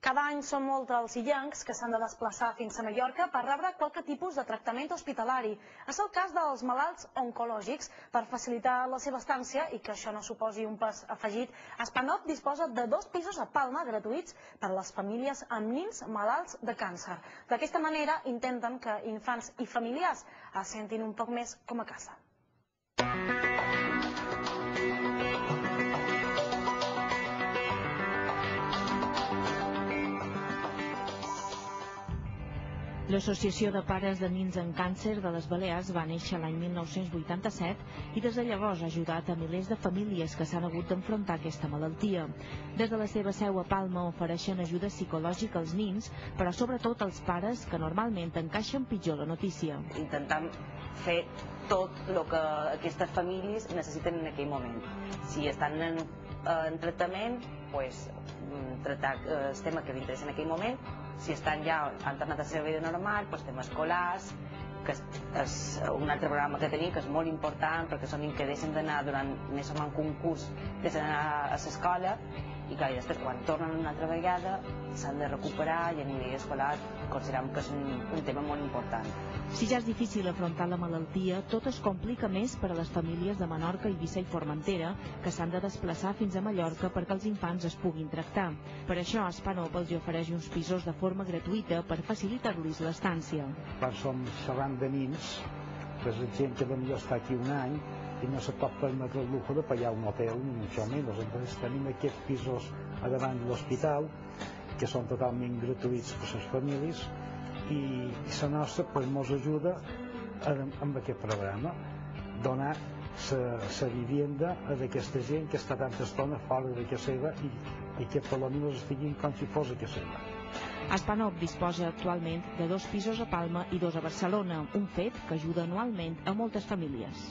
Cada any són molts els illencs que s'han de desplaçar fins a Mallorca per rebre qualque tipus de tractament hospitalari. És el cas dels malalts oncològics. Per facilitar la seva estància i que això no suposi un pes afegit, Aspanop disposa de 2 pisos a Palma gratuïts per a les famílies amb nins malalts de càncer. D'aquesta manera intenten que infants i familiars es sentin un poc més com a casa. L'Associació de Pares de Nins amb Càncer de les Balears va néixer l'any 1987 i des de llavors ha ajudat a milers de famílies que s'han hagut d'enfrontar a aquesta malaltia. Des de la seva seu a Palma ofereixen ajuda psicològica als nins, però sobretot als pares que normalment encaixen pitjor la notícia. Intentant fer tot el que aquestes famílies necessiten en aquell moment. Si estan en tractament, tractar el tema que li interessa en aquell moment. Si estan ja, han tornat a la seva vida normal, temes escolars, que és un altre programa que tenim que és molt important perquè són nens que deixen d'anar durant més o menys un curs, deixen d'anar a l'escola i clar, després quan tornen una altra vegada s'han de recuperar i a nivell escolar considerem que és un tema molt important. Si ja és difícil afrontar la malaltia, tot es complica més per a les famílies de Menorca, Eivissa i Formentera que s'han de desplaçar fins a Mallorca perquè els infants es puguin tractar. Per això Aspanop els ofereix uns pisos de forma gratuïta per facilitar-los l'estància. Quan som xerrant de nins, que és gent que potser està aquí un any i no se pot permetre el lujo de pagar un hotel ni mucho menos. Entonces tenim aquests pisos a davant de l'hospital que són totalment gratuïts per les famílies i la nostra ens ajuda amb aquest programa, donar la vivenda a aquesta gent que està tanta estona fora de casa seva i que per almenys estiguin com si fos a casa seva. Aspanop disposa actualment de 2 pisos a Palma i 2 a Barcelona, un fet que ajuda anualment a moltes famílies.